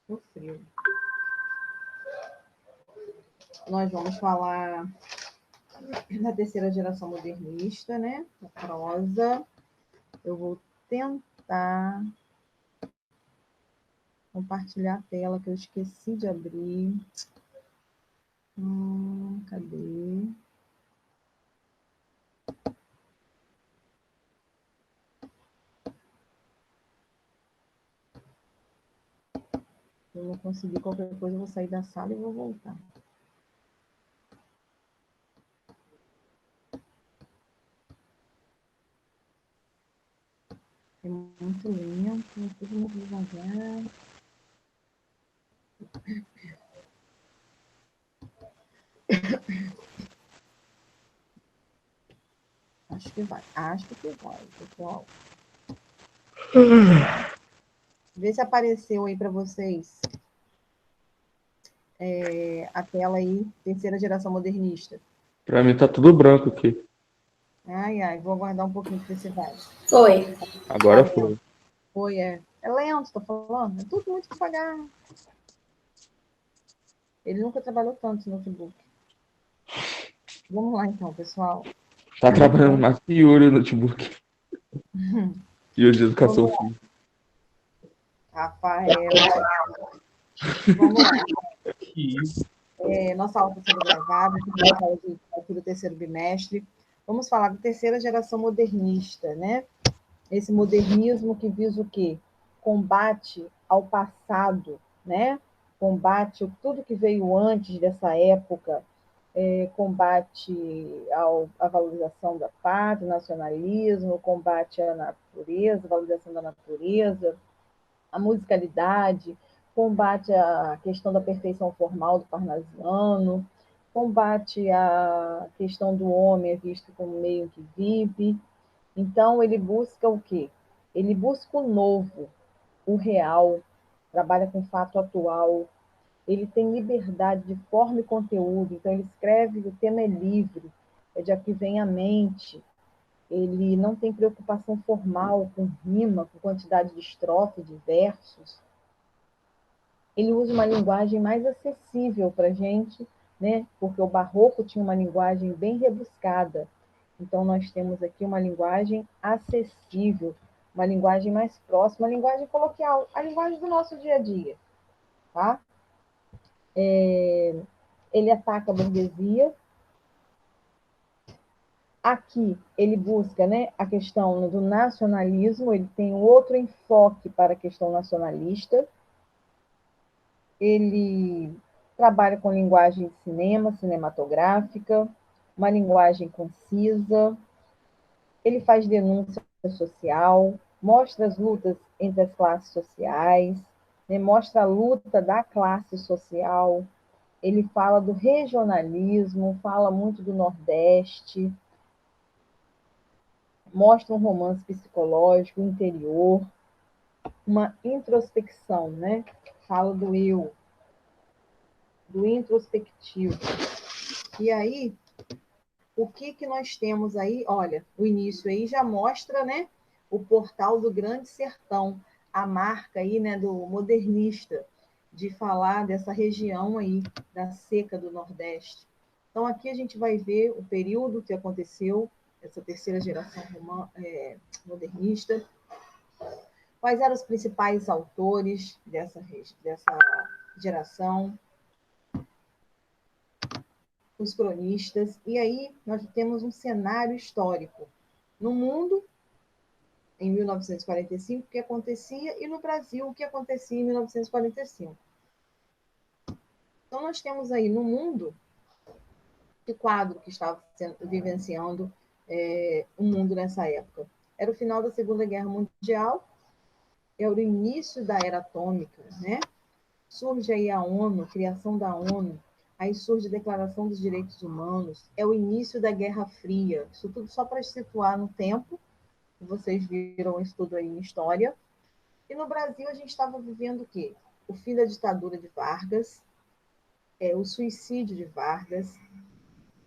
O frio. Nós vamos falar da terceira geração modernista, né? A prosa. Eu vou tentar compartilhar a tela que eu esqueci de abrir. Cadê? Eu não consegui qualquer coisa, eu vou sair da sala e vou voltar. É muito lento, tudo muito devagar. Acho que vai, pessoal. Vê se apareceu aí para vocês a tela aí, terceira geração modernista. Para mim tá tudo branco aqui. Ai, vou aguardar um pouquinho para ver se vai. Foi. Agora foi. Foi, é. É lento, tô falando. É tudo muito devagar. Ele nunca trabalhou tanto no notebook. Vamos lá então, pessoal. Tá trabalhando mais que Yuri no notebook. Yuri de educação física. Rafael. Vamos lá. Que isso? Nossa aula está sendo gravada, aqui do terceiro bimestre. Vamos falar da terceira geração modernista, né? Esse modernismo que visa o quê? Combate ao passado, né? Combate tudo que veio antes dessa época, combate à valorização da pátria, nacionalismo, combate à natureza, valorização da natureza, a musicalidade, combate à questão da perfeição formal do parnasiano, combate à questão do homem visto como meio que vive. Então, ele busca o quê? Ele busca o novo, o real, trabalha com fato atual, ele tem liberdade de forma e conteúdo, então ele escreve, o tema é livre, é de aqui vem a mente, ele não tem preocupação formal com rima, com quantidade de estrofe, de versos, ele usa uma linguagem mais acessível para a gente, né? Porque o barroco tinha uma linguagem bem rebuscada. Então, nós temos aqui uma linguagem acessível, uma linguagem mais próxima, uma linguagem coloquial, a linguagem do nosso dia a dia. Tá? Ele ataca a burguesia. Aqui, ele busca, né, a questão do nacionalismo, ele tem um outro enfoque para a questão nacionalista. Ele trabalha com linguagem de cinema, cinematográfica, uma linguagem concisa, ele faz denúncia social, mostra as lutas entre as classes sociais, né, mostra a luta da classe social, ele fala do regionalismo, fala muito do Nordeste, mostra um romance psicológico, interior, uma introspecção, né? Fala do eu, do introspectivo. E aí, o que nós temos aí? Olha, o início aí já mostra, né, o portal do Grande Sertão, a marca aí, né, do modernista, de falar dessa região aí, da seca do Nordeste. Então, aqui a gente vai ver o período que aconteceu, essa terceira geração modernista, quais eram os principais autores dessa geração, os cronistas, e aí nós temos um cenário histórico. No mundo, em 1945, o que acontecia, e no Brasil, o que acontecia em 1945. Então, nós temos aí no mundo que quadro que estava vivenciando o mundo nessa época. Era o final da Segunda Guerra Mundial, era o início da era atômica, né? Surge aí a ONU, a criação da ONU, aí surge a Declaração dos Direitos Humanos, é o início da Guerra Fria, isso tudo só para situar no tempo, vocês viram isso tudo aí em história. E no Brasil a gente estava vivendo o quê? O fim da ditadura de Vargas, o suicídio de Vargas,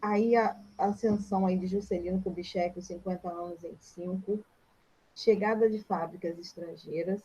aí a ascensão aí de Juscelino Kubitschek, os 50 anos em 5, chegada de fábricas estrangeiras,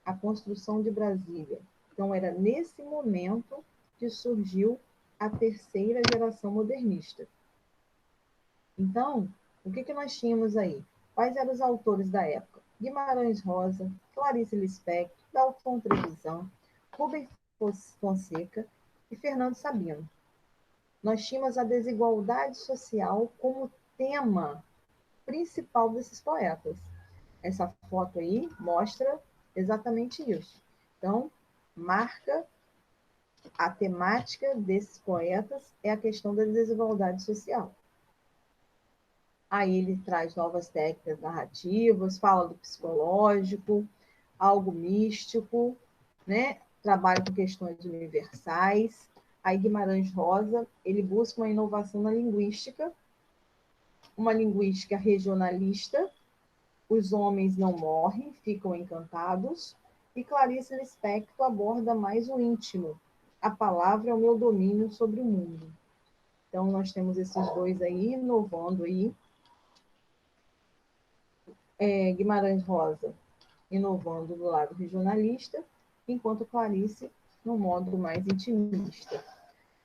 a construção de Brasília. Então, era nesse momento que surgiu a terceira geração modernista. Então, o que nós tínhamos aí? Quais eram os autores da época? Guimarães Rosa, Clarice Lispector, Dalton Trevisan, Rubem Fonseca e Fernando Sabino. Nós tínhamos a desigualdade social como tema principal desses poetas. Essa foto aí mostra exatamente isso. Então, marca a temática desses poetas é a questão da desigualdade social. Aí ele traz novas técnicas narrativas, fala do psicológico, algo místico, né? Trabalha com questões universais. Aí Guimarães Rosa, ele busca uma inovação na linguística, uma linguística regionalista. Os homens não morrem, ficam encantados. E Clarice Lispector aborda mais o íntimo. A palavra é o meu domínio sobre o mundo. Então, nós temos esses dois aí, inovando aí. Guimarães Rosa, inovando do lado regionalista, enquanto Clarice no modo mais intimista.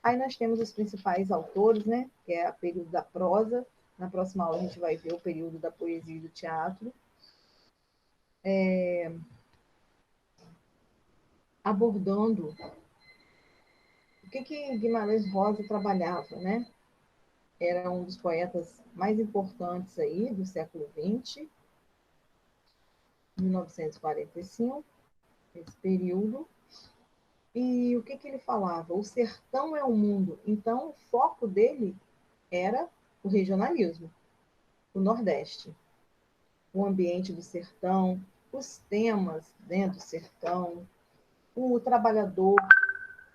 Aí nós temos os principais autores, né? Que é o período da prosa. Na próxima aula a gente vai ver o período da poesia e do teatro. Abordando o que Guimarães Rosa trabalhava, né? Era um dos poetas mais importantes aí do século XX, 1945, esse período. E o que ele falava? O sertão é o mundo. Então, o foco dele era o regionalismo, o Nordeste, o ambiente do sertão, os temas dentro do sertão, o trabalhador,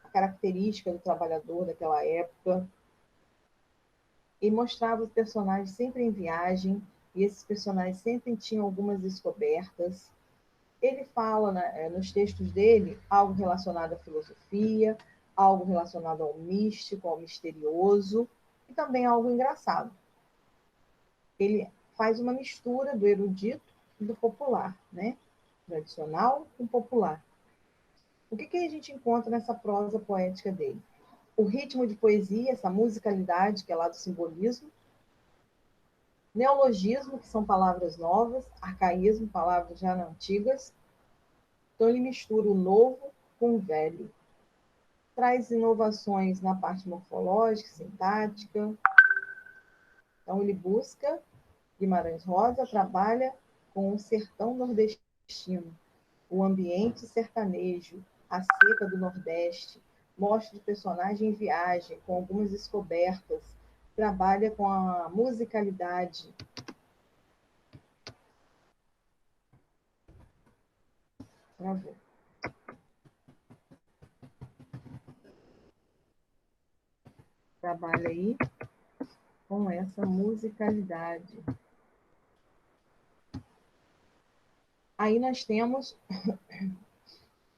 a característica do trabalhador daquela época. E mostrava os personagens sempre em viagem, e esses personagens sempre tinham algumas descobertas. Ele fala, né, nos textos dele algo relacionado à filosofia, algo relacionado ao místico, ao misterioso, e também algo engraçado. Ele faz uma mistura do erudito e do popular, né? Tradicional com popular. O que a gente encontra nessa prosa poética dele? O ritmo de poesia, essa musicalidade que é lá do simbolismo, neologismo, que são palavras novas, arcaísmo, palavras já antigas. Então, ele mistura o novo com o velho. Traz inovações na parte morfológica, sintática. Então, ele busca, Guimarães Rosa trabalha com o sertão nordestino, o ambiente sertanejo, a seca do Nordeste, mostra o personagem em viagem, com algumas descobertas, trabalha com a musicalidade. Travou. Trabalha aí com essa musicalidade. Aí nós temos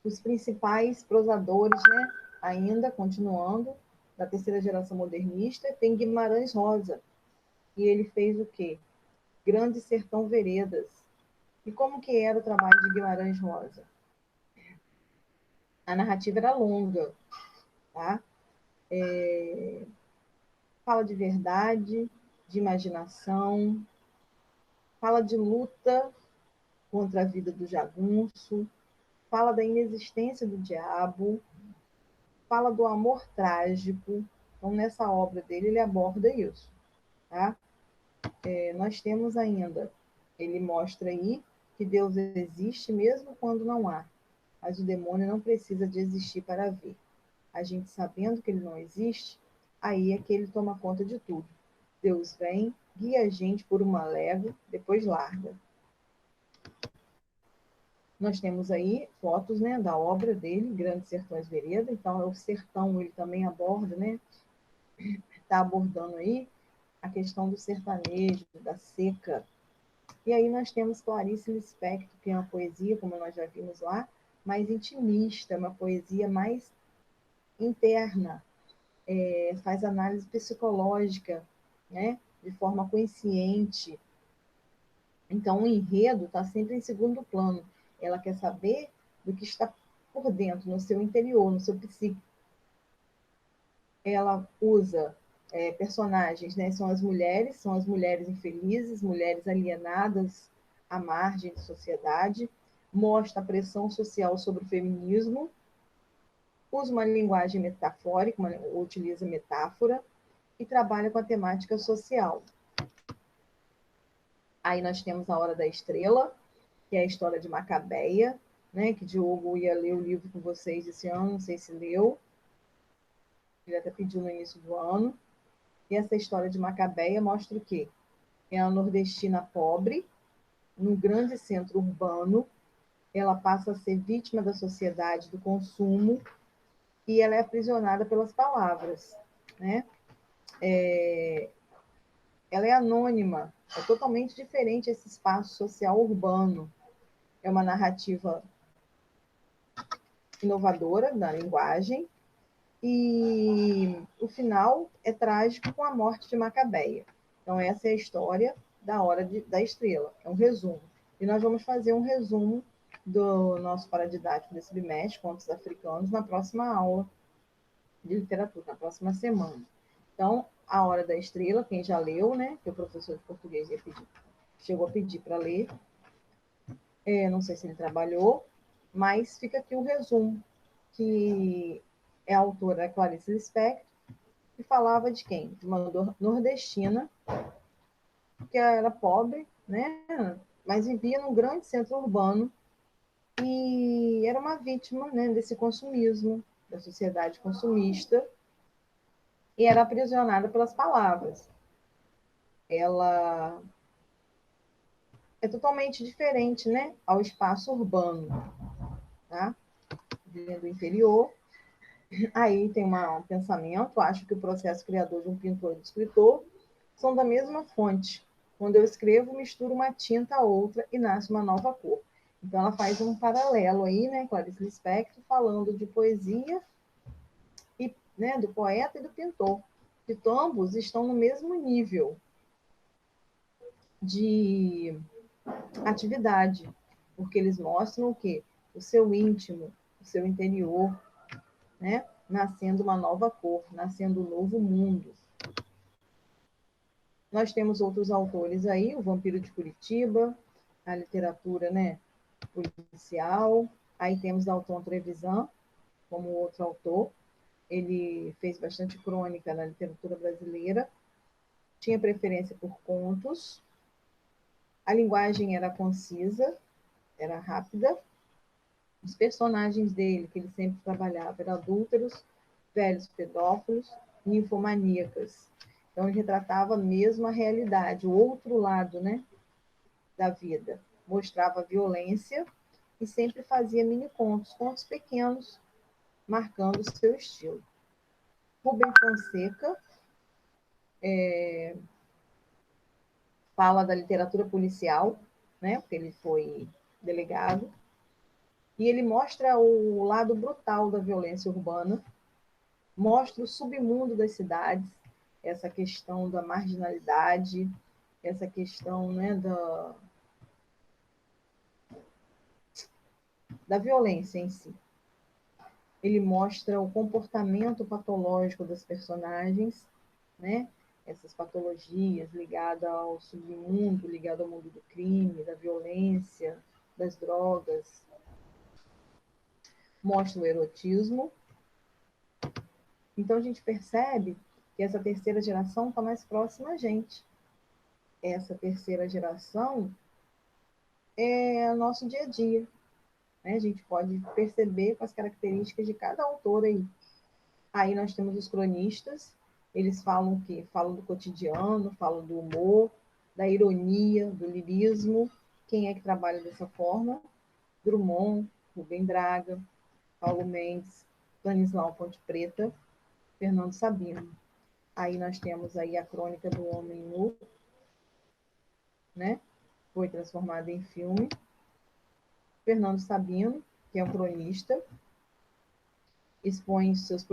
os principais prosadores, né? Ainda continuando, da terceira geração modernista, tem Guimarães Rosa. E ele fez o quê? Grande Sertão Veredas. E como que era o trabalho de Guimarães Rosa? A narrativa era longa, tá? Fala de verdade, de imaginação, fala de luta contra a vida do jagunço, fala da inexistência do diabo, fala do amor trágico. Então, nessa obra dele, ele aborda isso. Tá? Nós temos ainda, ele mostra aí que Deus existe mesmo quando não há, mas o demônio não precisa de existir para ver. A gente sabendo que ele não existe, aí é que ele toma conta de tudo. Deus vem, guia a gente por uma légua, depois larga. Nós temos aí fotos, né, da obra dele, Grandes Sertões Vereda. Então, o sertão ele também aborda, né? Está abordando aí a questão do sertanejo, da seca. E aí nós temos Clarice Lispector, que é uma poesia, como nós já vimos lá, mais intimista, uma poesia mais interna, faz análise psicológica, né? De forma consciente. Então, o enredo está sempre em segundo plano. Ela quer saber do que está por dentro, no seu interior, no seu psique. Ela usa personagens, né? São as mulheres infelizes, mulheres alienadas à margem de sociedade, mostra a pressão social sobre o feminismo, usa uma linguagem metafórica, utiliza metáfora e trabalha com a temática social. Aí nós temos A Hora da Estrela, que é a história de Macabeia, né? Que Diogo ia ler o livro com vocês esse ano, não sei se leu, ele até pediu no início do ano. E essa história de Macabeia mostra o quê? É a nordestina pobre, num grande centro urbano, ela passa a ser vítima da sociedade do consumo e ela é aprisionada pelas palavras, né? Ela é anônima, é totalmente diferente esse espaço social urbano. É uma narrativa inovadora da linguagem e o final é trágico com a morte de Macabeia. Então essa é a história da Hora da Estrela, é um resumo. E nós vamos fazer um resumo do nosso paradidático desse bimestre, Contos Africanos, na próxima aula de literatura, na próxima semana. Então, A Hora da Estrela, quem já leu, né, que o professor de português chegou a pedir para ler, não sei se ele trabalhou, mas fica aqui o resumo, que é a autora Clarice Lispector, que falava de quem? De uma nordestina, que era pobre, né, mas vivia num grande centro urbano e era uma vítima, né, desse consumismo, da sociedade consumista, e era aprisionada pelas palavras. Ela é totalmente diferente, né, ao espaço urbano, tá? Do interior. Aí tem um pensamento, acho que o processo criador de um pintor e de escritor são da mesma fonte. Quando eu escrevo, misturo uma tinta a outra e nasce uma nova cor. Então ela faz um paralelo aí, né, Clarice Lispector, falando de poesia e, né, do poeta e do pintor, que ambos estão no mesmo nível de atividade, porque eles mostram o quê? O seu íntimo, o seu interior, né? Nascendo uma nova cor, nascendo um novo mundo. Nós temos outros autores aí, o Vampiro de Curitiba, a literatura, né, policial. Aí temos Dalton Trevisan, como outro autor. Ele fez bastante crônica na literatura brasileira. Tinha preferência por contos. A linguagem era concisa, era rápida. Os personagens dele, que ele sempre trabalhava, eram adúlteros, velhos pedófilos, ninfomaníacas. Então, ele retratava mesmo a realidade, o outro lado, né, da vida. Mostrava a violência e sempre fazia mini-contos, contos pequenos, marcando o seu estilo. Rubem Fonseca fala da literatura policial, né, porque ele foi delegado, e ele mostra o lado brutal da violência urbana, mostra o submundo das cidades, essa questão da marginalidade, essa questão, né, da violência em si. Ele mostra o comportamento patológico das personagens, né? Essas patologias ligadas ao submundo, ligadas ao mundo do crime, da violência, das drogas. Mostra o erotismo. Então a gente percebe que essa terceira geração está mais próxima a gente. Essa terceira geração é o nosso dia a dia. Né? A gente pode perceber com as características de cada autor aí. Aí nós temos os cronistas, eles falam o quê? Falam do cotidiano, falam do humor, da ironia, do lirismo. Quem é que trabalha dessa forma? Drummond, Rubem Braga, Paulo Mendes, Stanislau Ponte Preta, Fernando Sabino. Aí nós temos aí a Crônica do Homem Nu, né? Foi transformada em filme. Fernando Sabino, que é um cronista, expõe os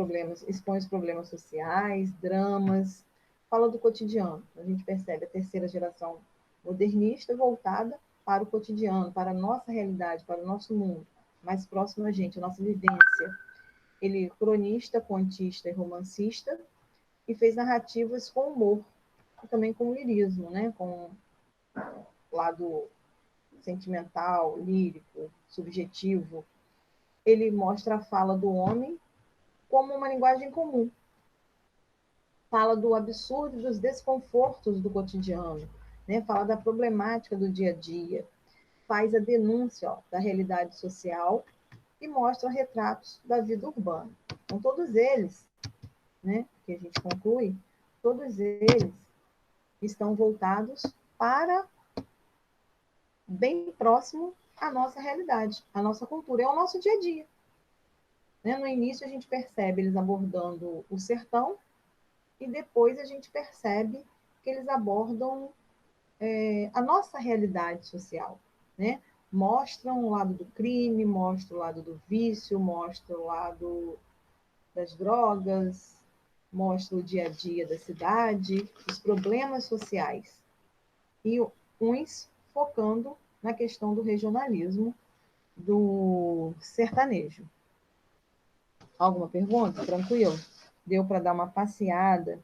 problemas sociais, dramas, fala do cotidiano. A gente percebe a terceira geração modernista voltada para o cotidiano, para a nossa realidade, para o nosso mundo. mais próximo a gente, a nossa vivência. Ele é cronista, contista e romancista, e fez narrativas com humor, e também com lirismo, né? Com o lado sentimental, lírico, subjetivo. Ele mostra a fala do homem como uma linguagem comum. Fala do absurdo e dos desconfortos do cotidiano, né? Fala da problemática do dia a dia, faz a denúncia, ó, da realidade social e mostra retratos da vida urbana. Então, todos eles, né, que a gente conclui, todos eles estão voltados para bem próximo à nossa realidade, à nossa cultura, é o nosso dia a dia. Né? No início, a gente percebe eles abordando o sertão, e depois a gente percebe que eles abordam a nossa realidade social, né? Mostram o lado do crime, mostram o lado do vício, mostram o lado das drogas, mostram o dia a dia da cidade, os problemas sociais. E uns focando na questão do regionalismo, do sertanejo. Alguma pergunta? Tranquilo? Deu para dar uma passeada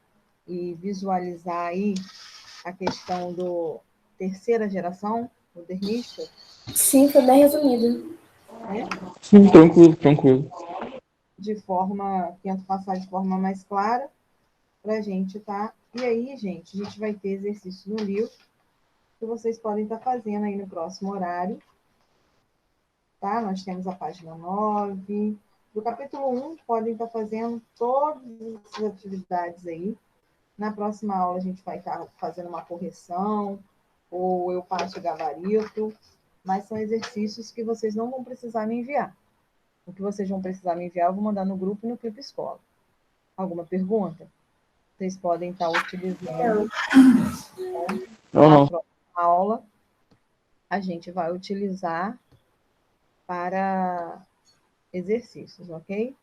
e visualizar aí a questão do terceira geração modernista? Sim, foi bem resumido. Né? Sim, tranquilo, tranquilo. De forma, tento passar de forma mais clara para a gente, tá? E aí, gente, a gente vai ter exercício no livro que vocês podem estar fazendo aí no próximo horário, tá? Nós temos a página 9. Do capítulo 1, podem estar fazendo todas essas atividades aí. Na próxima aula, a gente vai estar fazendo uma correção, ou eu passo o gabarito, mas são exercícios que vocês não vão precisar me enviar. O que vocês vão precisar me enviar, eu vou mandar no grupo e no Clipe Escola. Alguma pergunta? Vocês podem estar utilizando. Não, Na não. próxima aula, a gente vai utilizar para exercícios, ok?